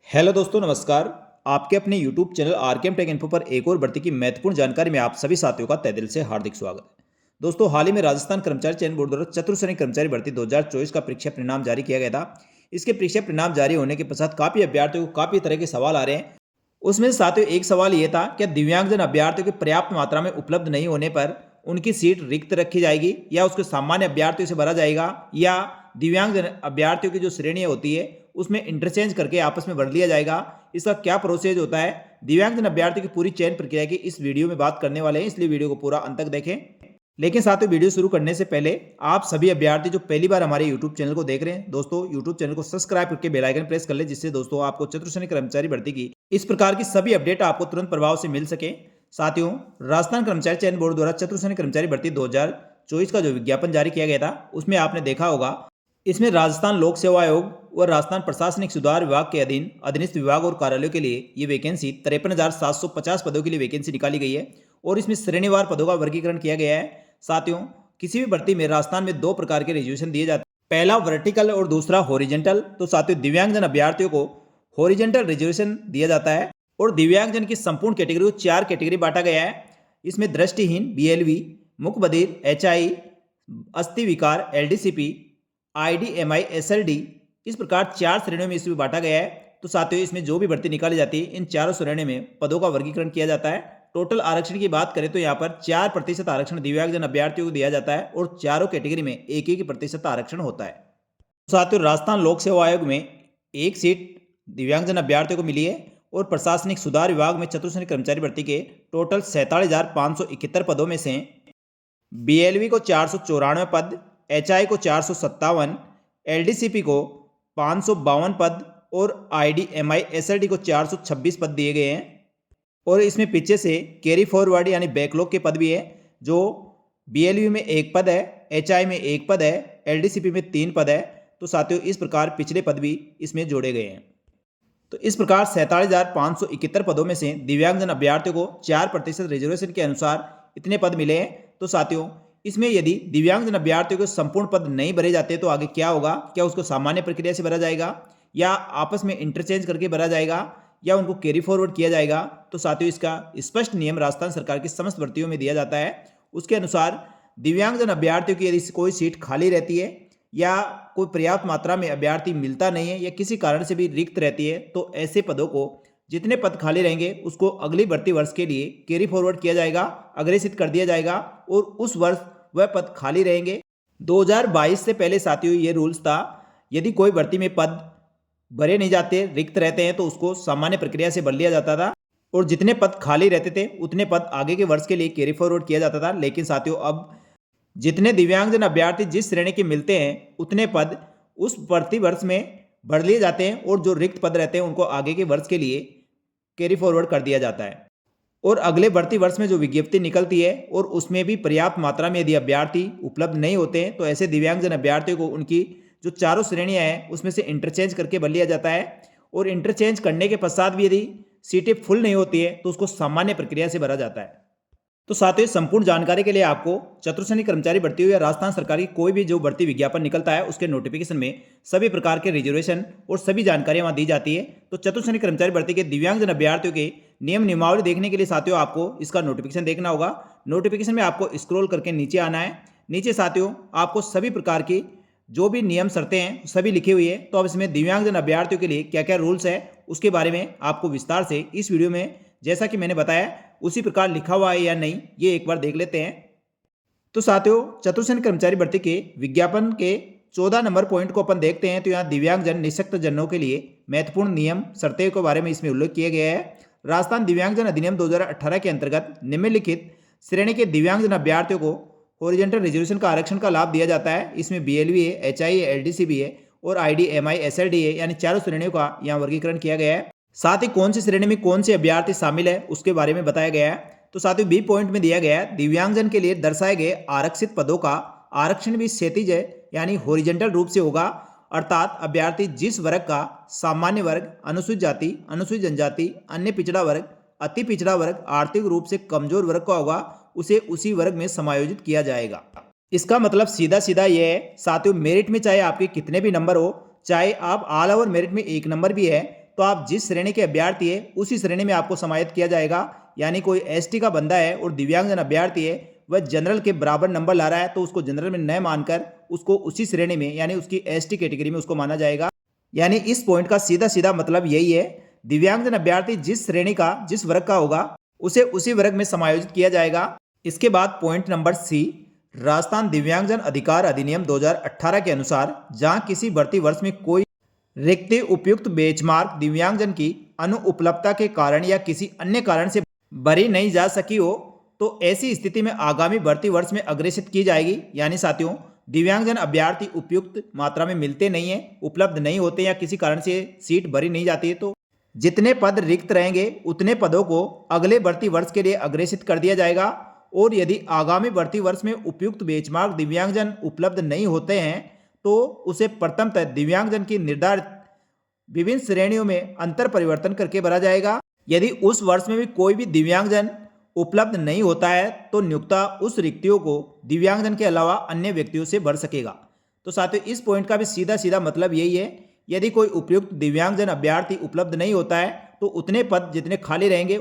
Hello दोस्तों, नमस्कार। आपके अपने YouTube channel RKM take info पर एक और भर्ती की महत्वपूर्ण जानकारी में आप सभी साथियों का तहे दिल से हार्दिक स्वागत है। दोस्तों, हाल ही में राजस्थान कर्मचारी चयन बोर्ड द्वारा चतुर्श्रेणी कर्मचारी भर्ती 2024 का परीक्षा परिणाम जारी किया गया था। इसके परीक्षा परिणाम जारी होने के पश्चात काफ़ी अभ्यर्थियों को काफ़ी तरह के सवाल आ रहे हैं। उसमें से साथियों एक सवाल ये था, क्या दिव्यांगजन अभ्यर्थियों के पर्याप्त मात्रा में उपलब्ध नहीं होने पर उनकी सीट रिक्त रखी जाएगी या उसको सामान्य अभ्यर्थियों से भरा जाएगा, या दिव्यांगजन अभ्यर्थियों की जो श्रेणियां होती है उसमें इंटरचेंज करके आपस में भर लिया जाएगा। इसका क्या प्रोसेस होता है, दिव्यांगजन अभ्यर्थियों की पूरी चयन प्रक्रिया की इस वीडियो में बात करने वाले हैं, इसलिए वीडियो को पूरा अंत तक देखें। लेकिन साथियों, वीडियो शुरू करने से पहले आप सभी अभ्यर्थी जो पहली बार हमारे यूट्यूब चैनल को देख रहे हैं, दोस्तों यूट्यूब चैनल को सब्सक्राइब करके बेल आइकन प्रेस कर ले, जिससे दोस्तों आपको चतुर्श्रेणी कर्मचारी भर्ती की इस प्रकार की सभी अपडेट आपको तुरंत प्रभाव से मिल सके। साथियों, राजस्थान कर्मचारी चयन बोर्ड द्वारा चतुर्श्रेणी कर्मचारी भर्ती 2024 का जो विज्ञापन जारी किया गया था, उसमें आपने देखा होगा, इसमें राजस्थान लोक सेवा आयोग और राजस्थान प्रशासनिक सुधार विभाग के अधीन अधीनस्थ विभाग और कार्यालयों के लिए ये वैकेंसी 53,750 पदों के लिए वैकेंसी निकाली गई है और इसमें श्रेणीवार पदों का वर्गीकरण किया गया है। साथियों, किसी भी भर्ती में राजस्थान में दो प्रकार के रिजर्वेशन दिए जाते हैं, पहला वर्टिकल और दूसरा हॉरिजेंटल। तो साथियों, दिव्यांगजन अभ्यर्थियों को हॉरिजेंटल रिजर्वेशन दिया जाता है और दिव्यांगजन की संपूर्ण कैटेगरी को 4 कैटेगरी बांटा गया है। इसमें दृष्टिहीन BLV, मुकबधिर HI, अस्थि विकार LDCP, IDMI SLD, इस प्रकार 4 श्रेणियों में इसमें बांटा गया है। तो साथियों, इसमें जो भी भर्ती निकाली जाती है, इन चारों श्रेणियों में पदों का वर्गीकरण किया जाता है। टोटल आरक्षण की बात करें तो यहाँ पर 4% आरक्षण दिव्यांगजन अभ्यर्थियों को दिया जाता है और चारों कैटेगरी में 1-1% आरक्षण होता है। साथियों, राजस्थान लोक सेवा आयोग में एक सीट दिव्यांगजन अभ्यर्थियों को मिली है और प्रशासनिक सुधार विभाग में चतुर्श्रेणी कर्मचारी भर्ती के टोटल 47,571 पदों में से BLV को 494 पद, HI को 457, LDCP को 552 पद और IDMI SLD को 426 पद दिए गए हैं। और इसमें पीछे से कैरी फॉरवर्ड यानी बैकलॉग के पद भी है, जो BLV में 1 पद है, HI में 1 पद है, LDCP में 3 पद है। तो साथियों, इस प्रकार पिछले पद भी इसमें जोड़े गए हैं। तो इस प्रकार 47,571 पदों में से दिव्यांगजन अभ्यर्थियों को 4% रिजर्वेशन के अनुसार इतने पद मिले हैं। तो साथियों, इसमें यदि दिव्यांगजन अभ्यर्थियों के संपूर्ण पद नहीं भरे जाते तो आगे क्या होगा, क्या उसको सामान्य प्रक्रिया से भरा जाएगा या आपस में इंटरचेंज करके भरा जाएगा या उनको कैरी फॉरवर्ड किया जाएगा। तो साथियों, इसका स्पष्ट नियम राजस्थान सरकार की समस्त भर्तियों में दिया जाता है। उसके अनुसार दिव्यांगजन अभ्यर्थियों की यदि कोई सीट खाली रहती है या कोई पर्याप्त मात्रा में अभ्यर्थी मिलता नहीं है या किसी कारण से भी रिक्त रहती है, तो ऐसे पदों को जितने पद खाली रहेंगे उसको अगली भर्ती वर्ष के लिए कैरी फॉरवर्ड किया जाएगा, अग्रेसित कर दिया जाएगा और उस वर्ष वह पद खाली रहेंगे। 2022 से पहले साथियों ये रूल्स था, यदि कोई भर्ती में पद भरे नहीं जाते, रिक्त रहते हैं, तो उसको सामान्य प्रक्रिया से भर लिया जाता था और जितने पद खाली रहते थे उतने पद आगे के वर्ष के लिए कैरी फॉरवर्ड किया जाता था। लेकिन साथियों, अब जितने दिव्यांगजन अभ्यर्थी जिस श्रेणी के मिलते हैं उतने पद उस भर्ती वर्ष में भर लिए जाते हैं और जो रिक्त पद रहते हैं उनको आगे के वर्ष के लिए कैरी फॉरवर्ड कर दिया जाता है। और अगले भर्ती वर्ष में जो विज्ञप्ति निकलती है और उसमें भी पर्याप्त मात्रा में यदि अभ्यर्थी उपलब्ध नहीं होते हैं, तो ऐसे दिव्यांगजन अभ्यर्थियों को उनकी जो चारों श्रेणियां हैं उसमें से इंटरचेंज करके भर लिया जाता है और इंटरचेंज करने के पश्चात भी यदि सीटें फुल नहीं होती है तो उसको सामान्य प्रक्रिया से भरा जाता है। तो साथियों, संपूर्ण जानकारी के लिए आपको चतुर्श्रेणी कर्मचारी भर्ती हो या राजस्थान सरकार की कोई भी जो भर्ती विज्ञापन निकलता है उसके नोटिफिकेशन में सभी प्रकार के रिजर्वेशन और सभी जानकारियां वहां दी जाती है। तो चतुर्श्रेणी कर्मचारी भर्ती के दिव्यांगजन अभ्यर्थियों के नियम नियमावली देखने के लिए साथियों आपको इसका नोटिफिकेशन देखना होगा। नोटिफिकेशन में आपको स्क्रॉल करके नीचे आना है। नीचे साथियों आपको सभी प्रकार की जो भी नियम शर्तें हैं सभी लिखी हुई है। तो अब इसमें दिव्यांगजन अभ्यर्थियों के लिए क्या क्या रूल्स है उसके बारे में आपको विस्तार से इस वीडियो में, जैसा कि मैंने बताया उसी प्रकार लिखा हुआ है या नहीं, ये एक बार देख लेते हैं। तो साथियों, चतुर्श्रेणी कर्मचारी भर्ती के विज्ञापन के 14 नंबर पॉइंट को अपन देखते हैं। तो यहाँ दिव्यांगजन निःशक्त जनों के लिए महत्वपूर्ण नियम शर्तें के बारे में इसमें उल्लेख किया गया है। राजस्थान दिव्यांगजन अधिनियम 2018 के अंतर्गत निम्नलिखित श्रेणी के दिव्यांगजन अभ्यर्थियों को हॉरिजॉन्टल रिजर्वेशन का आरक्षण का लाभ दिया जाता है। इसमें BLV है, HI है, LDCP है और IDMI SLD है, यानी चारों श्रेणियों का यहाँ वर्गीकरण किया गया है। साथ ही कौन सी श्रेणी में कौन से अभ्यर्थी शामिल है उसके बारे में बताया गया है। तो साथियों, B पॉइंट में दिया गया है, दिव्यांगजन के लिए दर्शाए गए आरक्षित पदों का आरक्षण भी क्षैतिज है यानी हॉरिजॉन्टल रूप से होगा, अर्थात अभ्यर्थी जिस वर्ग का सामान्य वर्ग, अनुसूचित जाति, अनुसूचित जनजाति, अन्य पिछड़ा वर्ग, अति पिछड़ा वर्ग, आर्थिक रूप से कमजोर वर्ग का होगा, उसे उसी वर्ग में समायोजित किया जाएगा। इसका मतलब सीधा सीधा ये है साथियों, मेरिट में चाहे आपके कितने भी नंबर हो, चाहे आप ऑल ओवर मेरिट में 1 नंबर भी है, तो आप जिस श्रेणी के अभ्यर्थी है उसी श्रेणी में आपको समाहित किया जाएगा। यानी कोई एसटी का बंदा है और दिव्यांगजन अभ्यर्थी है, वह जनरल के बराबर नंबर ला रहा है, तो उसको जनरल में न मानकर उसको उसी श्रेणी में यानी उसकी एसटी कैटेगरी में उसको माना जाएगा। यानी इस पॉइंट का सीधा सीधा मतलब यही है, दिव्यांगजन अभ्यर्थी जिस श्रेणी का जिस वर्ग का होगा उसे उसी वर्ग में समायोजित किया जाएगा। इसके बाद पॉइंट नंबर सी, राजस्थान दिव्यांगजन अधिकार अधिनियम 2018 के अनुसार जहां किसी भर्ती वर्ष में कोई रिक्ति उपयुक्त बेंचमार्क दिव्यांगजन की अनुपलब्धता के कारण या किसी अन्य कारण से भरी नहीं जा सकी हो, तो ऐसी स्थिति में आगामी भर्ती वर्ष में अग्रेसित की जाएगी। यानी साथियों, दिव्यांगजन अभ्यर्थी उपयुक्त मात्रा में मिलते नहीं है, उपलब्ध नहीं होते या किसी कारण से सीट भरी नहीं जाती है, तो जितने पद रिक्त रहेंगे उतने पदों को अगले भर्ती वर्ष के लिए अग्रेसित कर दिया जाएगा। और यदि आगामी भर्ती वर्ष में उपयुक्त बेंचमार्क दिव्यांगजन उपलब्ध नहीं होते हैं तो उसे प्रथमतः दिव्यांगजन की निर्धारित विभिन्न श्रेणियों में अंतर परिवर्तन करके भरा जाएगा। यदि उस वर्ष में भी कोई भी दिव्यांगजन उपलब्ध नहीं होता है तो नियोक्ता उस रिक्तियों को दिव्यांगजन के अलावा अन्य व्यक्तियों से भर सकेगा। तो साथियों, इस पॉइंट का भी सीधा सीधा मतलब यही है, यदि कोई उपयुक्त दिव्यांगजन अभ्यर्थी उपलब्ध नहीं होता है तो उतने पद जितने खाली रहेंगे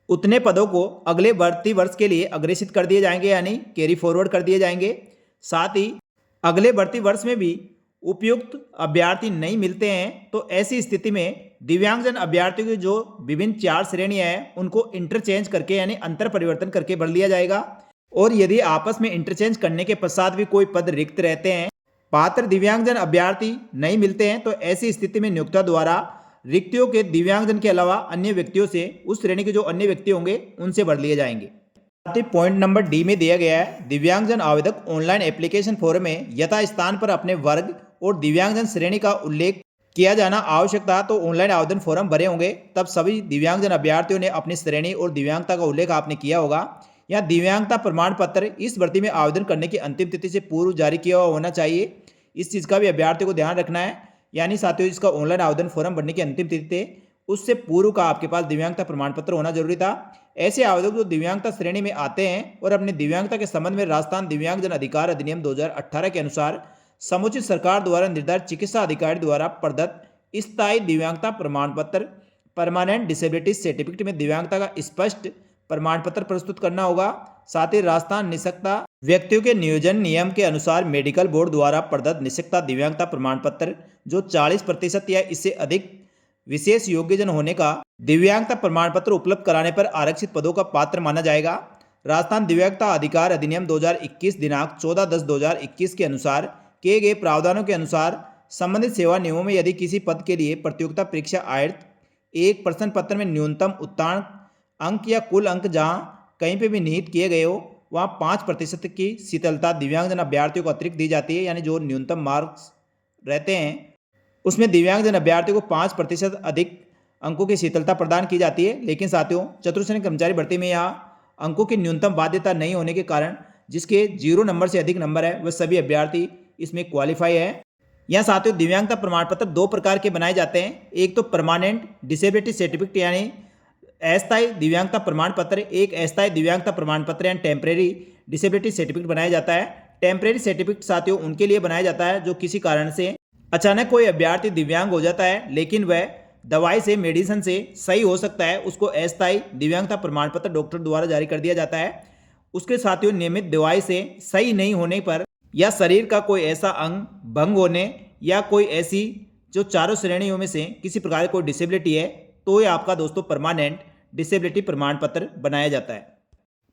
उतने पदों को अगले भर्ती वर्ष के लिए अग्रेसित कर दिए जाएंगे, यानी कैरी फॉरवर्ड कर दिए जाएंगे। साथ ही अगले भर्ती वर्ष में भी उपयुक्त अभ्यर्थी नहीं मिलते हैं तो ऐसी स्थिति में दिव्यांगजन अभ्यर्थियों की जो विभिन्न 4 श्रेणियां हैं उनको इंटरचेंज करके यानी अंतर परिवर्तन करके भर लिया जाएगा। और यदि आपस में इंटरचेंज करने के पश्चात भी कोई पद रिक्त रहते हैं, पात्र दिव्यांगजन अभ्यर्थी नहीं मिलते हैं, तो ऐसी स्थिति में नियोक्ता द्वारा रिक्तियों के दिव्यांगजन के अलावा अन्य व्यक्तियों से उस श्रेणी के जो अन्य व्यक्ति होंगे उनसे भर लिए जाएंगे। पॉइंट नंबर डी में दिया गया है, दिव्यांगजन आवेदक ऑनलाइन एप्लीकेशन फॉर्म में यथा स्थान पर अपने वर्ग और दिव्यांगजन श्रेणी का उल्लेख किया जाना आवश्यक था। तो ऑनलाइन आवेदन फॉर्म भरे होंगे तब सभी दिव्यांगजन अभ्यर्थियों ने अपनी श्रेणी और दिव्यांगता का उल्लेख आपने किया होगा। या दिव्यांगता प्रमाण पत्र इस भर्ती में आवेदन करने की अंतिम तिथि से पूर्व जारी किया हुआ होना चाहिए। इस चीज़ का भी अभ्यर्थियों को ध्यान रखना है। यानी साथियों, इसका ऑनलाइन आवेदन फॉर्म भरने की अंतिम तिथि थे उससे पूर्व का आपके पास दिव्यांगता प्रमाण पत्र होना जरूरी था। ऐसे आवेदक जो दिव्यांगता श्रेणी में आते हैं और अपनी दिव्यांगता के संबंध में राजस्थान दिव्यांगजन अधिकार अधिनियम 2018 के अनुसार समुचित सरकार द्वारा निर्धारित चिकित्सा अधिकारी द्वारा प्रदत्त स्थायी दिव्यांगता प्रमाण पत्र परमानेंट डिसेबिलिटी सर्टिफिकेट में दिव्यांगता का स्पष्ट प्रमाण पत्र प्रस्तुत करना होगा। साथ ही राजस्थान निःशक्ता व्यक्तियों के नियोजन नियम के अनुसार मेडिकल बोर्ड द्वारा प्रदत्त निःशक्ता दिव्यांगता प्रमाण पत्र जो 40% या इससे अधिक विशेष योग्यजन होने का दिव्यांगता प्रमाण पत्र उपलब्ध कराने पर आरक्षित पदों का पात्र माना जाएगा। राजस्थान दिव्यांगता अधिकार अधिनियम 2021 दिनांक 14/10/2021 के अनुसार किए गए प्रावधानों के अनुसार संबंधित सेवा नियमों में यदि किसी पद के लिए प्रतियोगिता परीक्षा आयत एक प्रश्न पत्र में न्यूनतम उत्तीर्ण अंक या कुल अंक जहां कहीं पे भी निहित किए गए हो वहां 5% की शीतलता दिव्यांगजन अभ्यर्थियों को अतिरिक्त दी जाती है। यानी जो न्यूनतम मार्क्स रहते हैं उसमें दिव्यांगजन अभ्यर्थियों को 5% अधिक अंकों की शीतलता प्रदान की जाती है। लेकिन साथियों, चतुर्श्रेणी कर्मचारी भर्ती में यहाँ अंकों की न्यूनतम बाध्यता नहीं होने के कारण जिसके 0 नंबर से अधिक नंबर है वह सभी अभ्यर्थी इसमें क्वालिफाई है। यहाँ साथियों, दिव्यांगता प्रमाण पत्र 2 प्रकार के बनाए जाते हैं। एक तो परमानेंट डिसेबिलिटी सर्टिफिकेट यानी अस्थायी दिव्यांगता प्रमाण पत्र, एक अस्थायी दिव्यांगता प्रमाण पत्र यानी टेम्परेरी डिसेबिलिटी सर्टिफिकेट बनाया जाता है। टेम्परेरी सर्टिफिकेट साथियों उनके लिए बनाया जाता है जो किसी कारण से अचानक कोई अभ्यर्थी दिव्यांग हो जाता है लेकिन वह दवाई से मेडिसिन से सही हो सकता है, उसको अस्थायी दिव्यांगता प्रमाण पत्र डॉक्टर द्वारा जारी कर दिया जाता है। उसके साथियों नियमित दवाई से सही नहीं होने पर या शरीर का कोई ऐसा अंग भंग होने या कोई ऐसी जो चारों श्रेणियों में से किसी प्रकार की कोई डिसेबिलिटी है तो ये आपका दोस्तों परमानेंट डिसेबिलिटी प्रमाण पत्र बनाया जाता है।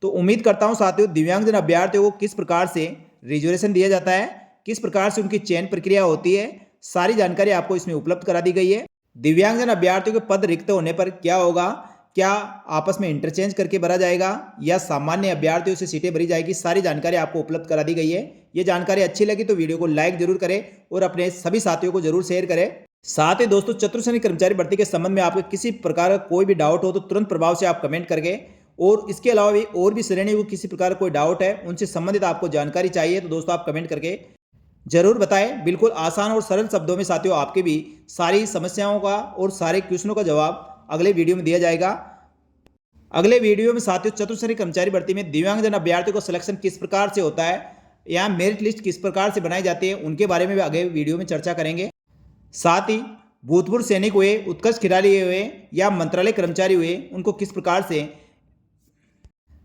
तो उम्मीद करता हूँ साथियों दिव्यांगजन अभ्यर्थियों को किस प्रकार से रिजर्वेशन दिया जाता है, किस प्रकार से उनकी चयन प्रक्रिया होती है, सारी जानकारी आपको इसमें उपलब्ध करा दी गई है। दिव्यांगजन अभ्यर्थियों के पद रिक्त होने पर क्या होगा, क्या आपस में इंटरचेंज करके भरा जाएगा या सामान्य अभ्यर्थियों से सीटें भरी जाएगी, सारी जानकारी आपको उपलब्ध करा दी गई है। ये जानकारी अच्छी लगी तो वीडियो को लाइक जरूर करें और अपने सभी साथियों को जरूर शेयर करें। साथ ही दोस्तों, चतुर्श्रेणी कर्मचारी भर्ती के संबंध में आपको किसी प्रकार का कोई भी डाउट हो तो तुरंत प्रभाव से आप कमेंट करके, और इसके अलावा भी और भी श्रेणी को किसी प्रकार का कोई डाउट है उनसे संबंधित आपको जानकारी चाहिए तो दोस्तों आप कमेंट करके जरूर बताएं। बिल्कुल आसान और सरल शब्दों में साथियों आपके भी सारी समस्याओं का और सारे क्वेश्चनों का जवाब अगले वीडियो में दिया जाएगा। अगले वीडियो में साथियों चतुर्श्रेणी कर्मचारी भर्ती में दिव्यांगजन अभ्यर्थियों को सिलेक्शन किस प्रकार से होता है या मेरिट लिस्ट किस प्रकार से बनाई जाती है उनके बारे में भी आगे वीडियो में चर्चा करेंगे। साथ ही भूतपूर्व सैनिक हुए, उत्कृष्ट खिलाड़ी हुए या मंत्रालय कर्मचारी हुए, उनको किस प्रकार से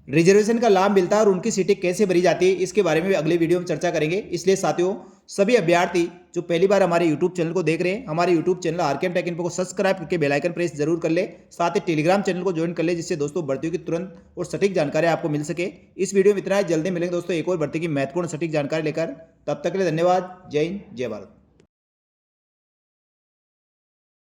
रिजर्वेशन का लाभ मिलता है और उनकी सीटें कैसे भरी जाती है, इसके बारे में भी अगले वीडियो में चर्चा करेंगे। इसलिए साथियों, सभी अभ्यर्थी जो पहली बार हमारे यूट्यूब चैनल को देख रहे हैं, हमारे YouTube channel RKM take info को सब्सक्राइब करके बेल आइकन प्रेस जरूर कर ले। साथ ही टेलीग्राम चैनल को ज्वाइन कर ले, जिससे दोस्तों भर्तियों की तुरंत और सटीक जानकारी आपको मिल सके। इस वीडियो में इतना ही, जल्दी मिलेंगे दोस्तों एक और भर्ती की महत्वपूर्ण सटीक जानकारी लेकर। तब तक के लिए धन्यवाद। जय हिंद, जय भारत।